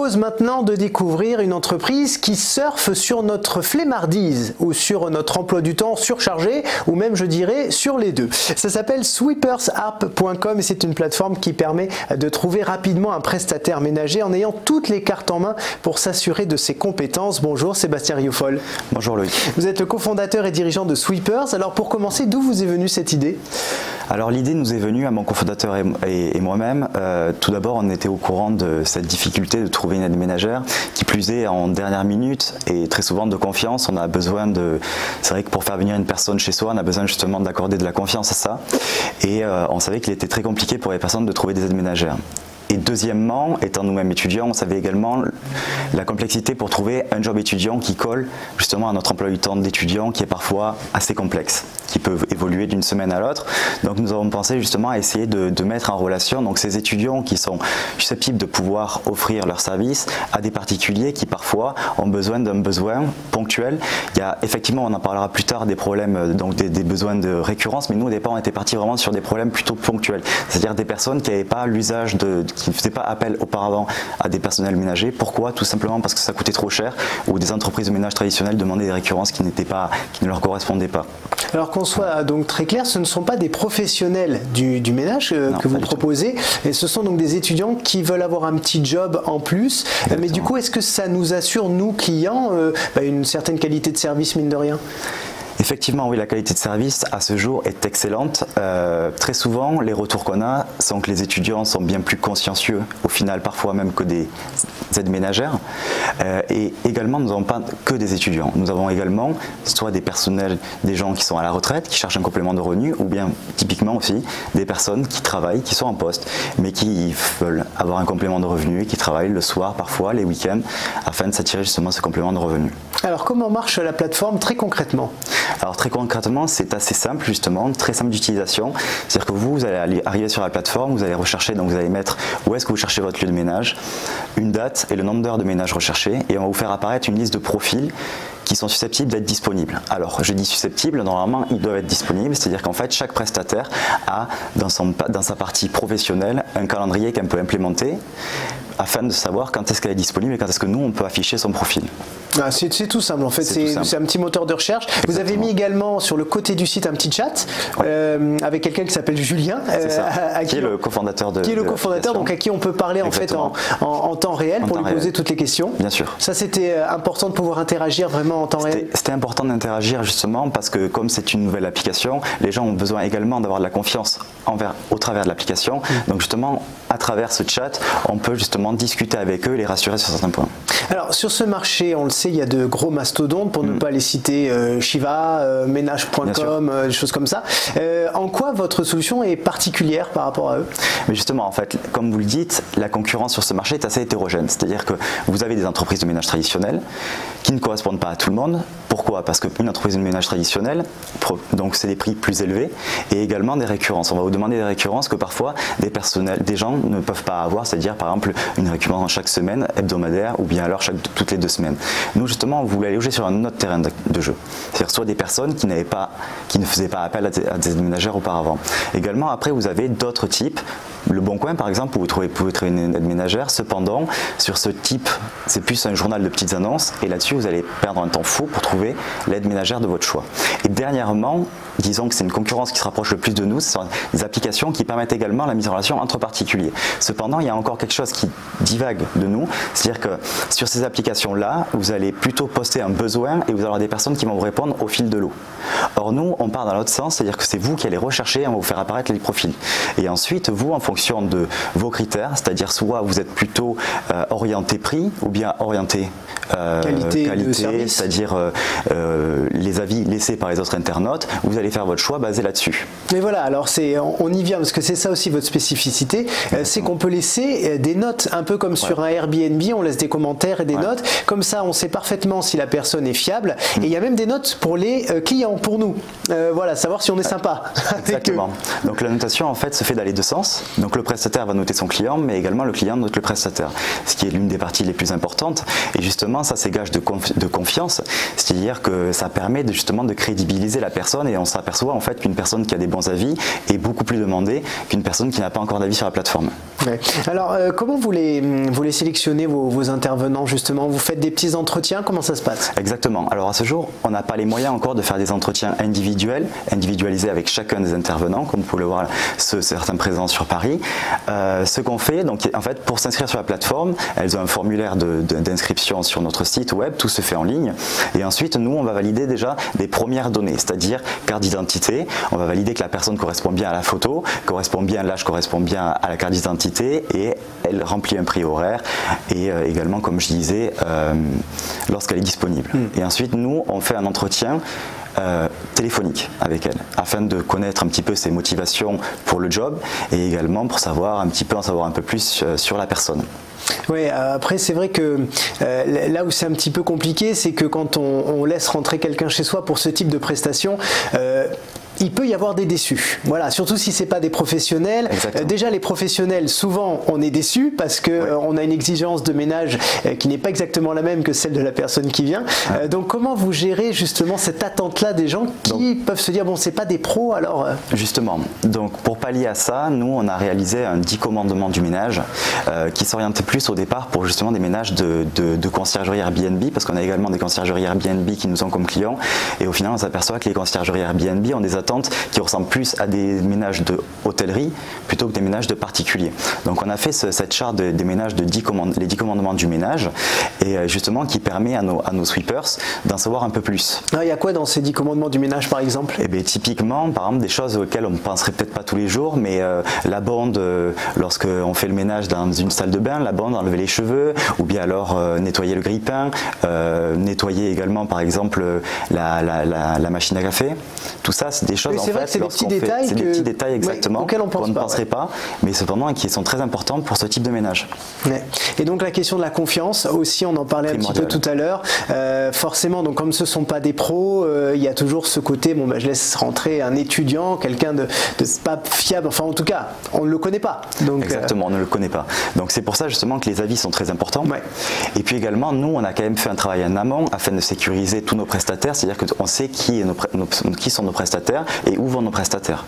propose maintenant de découvrir une entreprise qui surfe sur notre flemmardise ou sur notre emploi du temps surchargé ou même je dirais sur les deux. Ça s'appelle sweepersapp.com et c'est une plateforme qui permet de trouver rapidement un prestataire ménager en ayant toutes les cartes en main pour s'assurer de ses compétences. Bonjour Sébastien Rioufol. Bonjour Loïc. Vous êtes le cofondateur et dirigeant de Sweepers. Alors pour commencer, d'où vous est venue cette idée? Alors l'idée nous est venue à mon cofondateur et moi-même. Tout d'abord, on était au courant de cette difficulté de trouver une aide ménagère, qui plus est en dernière minute et très souvent de confiance. On a besoin de... C'est vrai que pour faire venir une personne chez soi, on a besoin justement d'accorder de la confiance à ça. Et on savait qu'il était très compliqué pour les personnes de trouver des aides ménagères. Et deuxièmement, étant nous-mêmes étudiants, on savait également la complexité pour trouver un job étudiant qui colle justement à notre emploi du temps d'étudiant qui est parfois assez complexe, qui peut évoluer d'une semaine à l'autre. Donc nous avons pensé justement à essayer de mettre en relation donc, ces étudiants qui sont susceptibles de pouvoir offrir leurs services à des particuliers qui parfois ont besoin d'un besoin ponctuel. Il y a effectivement, on en parlera plus tard, des problèmes, donc des besoins de récurrence, mais nous au départ on était partis vraiment sur des problèmes plutôt ponctuels, c'est-à-dire des personnes qui n'avaient pas l'usage qui ne faisaient pas appel auparavant à des personnels ménagers. Pourquoi? Tout simplement parce que ça coûtait trop cher ou des entreprises de ménage traditionnelles demandaient des récurrences qui ne leur correspondaient pas. Alors qu'on soit donc très clair, ce ne sont pas des professionnels du ménage que vous proposez, et ce sont donc des étudiants qui veulent avoir un petit job en plus. Mais du coup, est-ce que ça nous assure, nous clients, une certaine qualité de service mine de rien? Effectivement, oui, la qualité de service à ce jour est excellente. Très souvent, les retours qu'on a sont que les étudiants sont bien plus consciencieux, au final parfois même que des aides ménagères. Et également, nous n'avons pas que des étudiants. Nous avons également soit des personnels, des gens qui sont à la retraite, qui cherchent un complément de revenu, ou bien typiquement aussi des personnes qui travaillent, qui sont en poste, mais qui veulent avoir un complément de revenu et qui travaillent le soir, parfois les week-ends, afin de s'attirer justement ce complément de revenu. Alors comment marche la plateforme très concrètement? Alors très concrètement, c'est assez simple justement, très simple d'utilisation. C'est-à-dire que vous allez arriver sur la plateforme, vous allez rechercher, donc vous allez mettre où est-ce que vous cherchez votre lieu de ménage, une date et le nombre d'heures de ménage recherché, et on va vous faire apparaître une liste de profils qui sont susceptibles d'être disponibles. Alors je dis susceptibles, normalement ils doivent être disponibles, c'est-à-dire qu'en fait chaque prestataire a dans sa partie professionnelle un calendrier qu'elle peut implémenter afin de savoir quand est-ce qu'elle est disponible et quand est-ce que nous on peut afficher son profil. Ah, c'est tout simple en fait, c'est un petit moteur de recherche. Exactement. Vous avez mis également sur le côté du site un petit chat avec quelqu'un qui s'appelle Julien, qui est le cofondateur de donc à qui on peut parler en fait en temps réel pour lui poser toutes les questions. Bien sûr. Ça c'était important de pouvoir interagir vraiment en temps réel. C'était important d'interagir justement parce que comme c'est une nouvelle application, les gens ont besoin également d'avoir de la confiance au travers de l'application. Donc justement à travers ce chat, on peut justement discuter avec eux, les rassurer sur certains points. Alors sur ce marché, on le sait, il y a de gros mastodontes, pour ne pas les citer, Shiva, ménage.com, des choses comme ça. En quoi votre solution est particulière par rapport à eux? Mais justement, en fait, comme vous le dites, la concurrence sur ce marché est assez hétérogène. C'est-à-dire que vous avez des entreprises de ménage traditionnelles qui ne correspondent pas à tout le monde. Pourquoi? Parce qu'une entreprise de ménage traditionnelle, donc c'est des prix plus élevés et également des récurrences. On va vous demander des récurrences que parfois des gens ne peuvent pas avoir, c'est-à-dire par exemple une récurrence chaque semaine, hebdomadaire ou bien alors toutes les 2 semaines. Nous justement, on voulait loger sur un autre terrain de jeu, c'est-à-dire soit des personnes qui ne faisaient pas appel à des aides ménagères auparavant. Également, après, vous avez d'autres types. Le Bon Coin, par exemple, où vous pouvez trouver une aide ménagère. Cependant, sur ce type, c'est plus un journal de petites annonces. Et là-dessus, vous allez perdre un temps fou pour trouver l'aide ménagère de votre choix. Et dernièrement, disons que c'est une concurrence qui se rapproche le plus de nous. Ce sont des applications qui permettent également la mise en relation entre particuliers. Cependant, il y a encore quelque chose qui divague de nous. C'est-à-dire que sur ces applications-là, vous allez plutôt poster un besoin et vous allez avoir des personnes qui vont vous répondre au fil de l'eau. Or, nous, on part dans l'autre sens. C'est-à-dire que c'est vous qui allez rechercher et on va vous faire apparaître les profils. Et ensuite, vous, en fonction de vos critères, c'est-à-dire soit vous êtes plutôt orienté prix ou bien orienté qualité c'est-à-dire les avis laissés par les autres internautes, vous allez faire votre choix basé là-dessus. Mais voilà, alors on y vient parce que c'est ça aussi votre spécificité, c'est qu'on peut laisser des notes, un peu comme sur un Airbnb, on laisse des commentaires et des notes, comme ça on sait parfaitement si la personne est fiable, et il y a même des notes pour les clients, pour nous, voilà, savoir si on est sympa. Exactement. Donc la notation en fait se fait dans les deux sens, donc le prestataire va noter son client, mais également le client note le prestataire, ce qui est l'une des parties les plus importantes, et justement ça c'est gage de confiance, c'est-à-dire que ça permet justement de crédibiliser la personne, et on s'aperçoit en fait qu'une personne qui a des bons avis est beaucoup plus demandée qu'une personne qui n'a pas encore d'avis sur la plateforme. Ouais. Alors, comment vous les sélectionnez, vos intervenants, justement? Vous faites des petits entretiens? Comment ça se passe? Exactement. Alors, à ce jour, on n'a pas les moyens encore de faire des entretiens individualisés avec chacun des intervenants, comme vous pouvez le voir, certains présents sur Paris. Ce qu'on fait, donc, en fait, pour s'inscrire sur la plateforme, elles ont un formulaire d'inscription sur notre site web, tout se fait en ligne. Et ensuite, nous, on va valider déjà des premières données, c'est-à-dire carte d'identité. On va valider que la personne correspond bien à la photo, l'âge correspond bien à la carte d'identité, et elle remplit un prix horaire et également, comme je disais, lorsqu'elle est disponible. Et ensuite, nous, on fait un entretien téléphonique avec elle afin de connaître un petit peu ses motivations pour le job et également pour en savoir un peu plus sur la personne. Oui, après c'est vrai que là où c'est un petit peu compliqué, c'est que quand on laisse rentrer quelqu'un chez soi pour ce type de prestation, il peut y avoir des déçus. Voilà, surtout si c'est pas des professionnels. Déjà les professionnels, souvent on est déçus parce que on a une exigence de ménage qui n'est pas exactement la même que celle de la personne qui vient. Donc comment vous gérez justement cette attente-là des gens qui peuvent se dire bon, c'est pas des pros alors. Justement, donc pour pallier à ça, nous on a réalisé un 10 commandements du ménage qui s'orientait plus au départ pour justement des ménages de conciergerie Airbnb, parce qu'on a également des conciergeries Airbnb qui nous ont comme clients, et au final on s'aperçoit que les conciergeries Airbnb ont des attentes qui ressemblent plus à des ménages de hôtellerie plutôt que des ménages de particuliers. Donc on a fait cette charte des ménages les 10 commandements du ménage, et justement qui permet à nos sweepers d'en savoir un peu plus. Il y a quoi dans ces 10 commandements du ménage par exemple? Eh bien, typiquement, par exemple, des choses auxquelles on ne penserait peut-être pas tous les jours, mais la bande, lorsqu'on fait le ménage dans une salle de bain, la bande, enlever les cheveux, ou bien alors nettoyer le grille-pain, nettoyer également par exemple la machine à café. Tout ça, c'est des choses en fait, c'est des petits détails exactement auxquels on ne penserait pas, mais cependant qui sont très importants pour ce type de ménage. Ouais. Et donc la question de la confiance aussi, on en parlait un petit peu tout à l'heure. Forcément, donc comme ce ne sont pas des pros, il y a toujours ce côté, bon, je laisse rentrer un étudiant, quelqu'un de pas fiable, enfin en tout cas, on ne le connaît pas. Donc, exactement, on ne le connaît pas. Donc c'est pour ça justement que les avis sont très importants. Et puis également, nous, on a quand même fait un travail en amont afin de sécuriser tous nos prestataires, c'est-à-dire qu'on sait qui sont nos prestataires et où vont nos prestataires.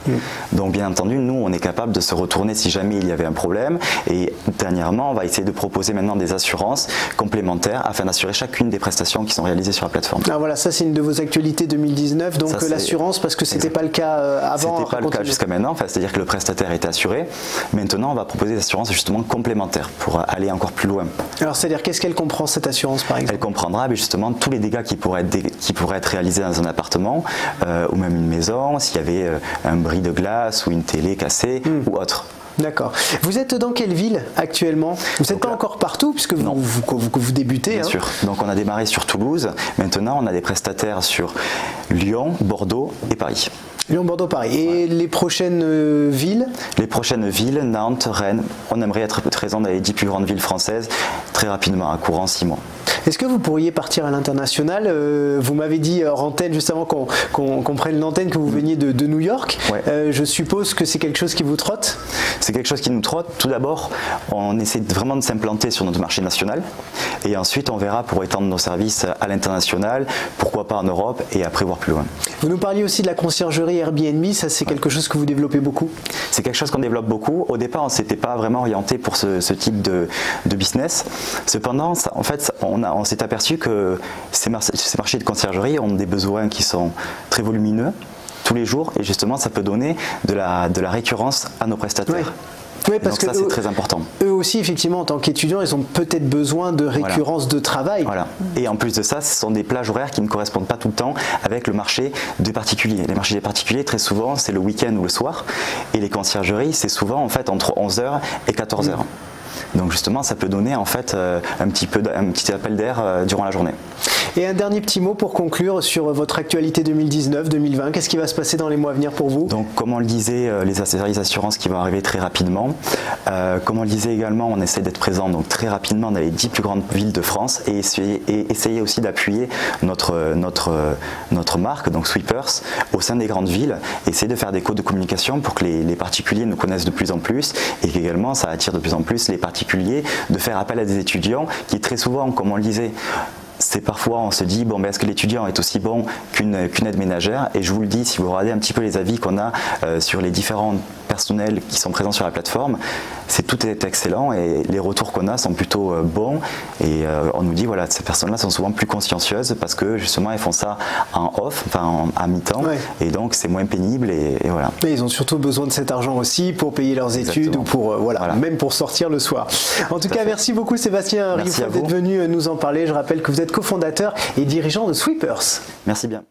Donc bien entendu, nous, on est capable de se retourner si jamais il y avait un problème. Et dernièrement, on va essayer de proposer maintenant des assurances complémentaires afin d'assurer chacune des prestations qui sont réalisées sur la plateforme. Alors voilà, ça c'est une de vos actualités 2019, donc l'assurance, parce que c'était pas le cas avant. C'était pas le cas jusqu'à maintenant, c'est-à-dire que le prestataire était assuré. Maintenant, on va proposer des assurances justement complémentaires pour aller encore plus loin. Alors c'est-à-dire qu'est-ce qu'elle comprend cette assurance par exemple? Elle comprendra justement tous les dégâts qui pourraient être réalisés dans un appartement ou même une maison, s'il y avait un bris de glace ou une télé cassée ou autre. D'accord. Vous êtes dans quelle ville actuellement? Vous n'êtes pas encore partout puisque vous débutez. Bien sûr. Donc on a démarré sur Toulouse. Maintenant on a des prestataires sur Lyon, Bordeaux et Paris. Lyon, Bordeaux, Paris. Et les prochaines villes? Les prochaines villes, Nantes, Rennes. On aimerait être présent dans les 10 plus grandes villes françaises très rapidement, à courant 6 mois. Est-ce que vous pourriez partir à l'international? Vous m'avez dit hors antenne, juste avant qu'on prenne l'antenne, que vous veniez de New York. Je suppose que c'est quelque chose qui vous trotte? C'est quelque chose qui nous trotte. Tout d'abord, on essaie vraiment de s'implanter sur notre marché national. Et ensuite, on verra pour étendre nos services à l'international, pourquoi pas en Europe, et après voir plus loin. Vous nous parliez aussi de la conciergerie Airbnb. Ça, c'est quelque chose que vous développez beaucoup? C'est quelque chose qu'on développe beaucoup. Au départ, on ne s'était pas vraiment orienté pour ce type de business. Cependant, en fait, on s'est aperçu que ces marchés de conciergerie ont des besoins qui sont très volumineux tous les jours, et justement ça peut donner de la récurrence à nos prestataires. Oui, parce donc ça, c'est très important. Eux aussi, effectivement, en tant qu'étudiants, ils ont peut-être besoin de récurrence de travail. Voilà. Et en plus de ça, ce sont des plages horaires qui ne correspondent pas tout le temps avec le marché des particuliers. Les marchés des particuliers, très souvent, c'est le week-end ou le soir. Et les conciergeries, c'est souvent en fait entre 11h et 14h. Donc justement, ça peut donner en fait un petit appel d'air durant la journée. Et un dernier petit mot pour conclure sur votre actualité 2019-2020. Qu'est-ce qui va se passer dans les mois à venir pour vous? Donc, comme on le disait, les assurances qui vont arriver très rapidement. Comme on le disait également, on essaie d'être présent donc très rapidement dans les 10 plus grandes villes de France et essayer aussi d'appuyer notre marque, donc Sweepers, au sein des grandes villes. Essayer de faire des codes de communication pour que les particuliers nous connaissent de plus en plus, et qu'également ça attire de plus en plus les particuliers de faire appel à des étudiants qui très souvent, comme on le disait, c'est parfois on se dit bon, est-ce que l'étudiant est aussi bon qu'une aide ménagère? Et je vous le dis, si vous regardez un petit peu les avis qu'on a sur les différentes personnel qui sont présents sur la plateforme, tout est excellent et les retours qu'on a sont plutôt bons et on nous dit voilà, ces personnes-là sont souvent plus consciencieuses parce que justement elles font ça en off, enfin à mi-temps, et donc c'est moins pénible et voilà. Mais ils ont surtout besoin de cet argent aussi pour payer leurs études ou pour même pour sortir le soir. En tout cas, merci beaucoup Sébastien Rioufol d'être venu nous en parler. Je rappelle que vous êtes cofondateur et dirigeant de Sweepers. Merci bien.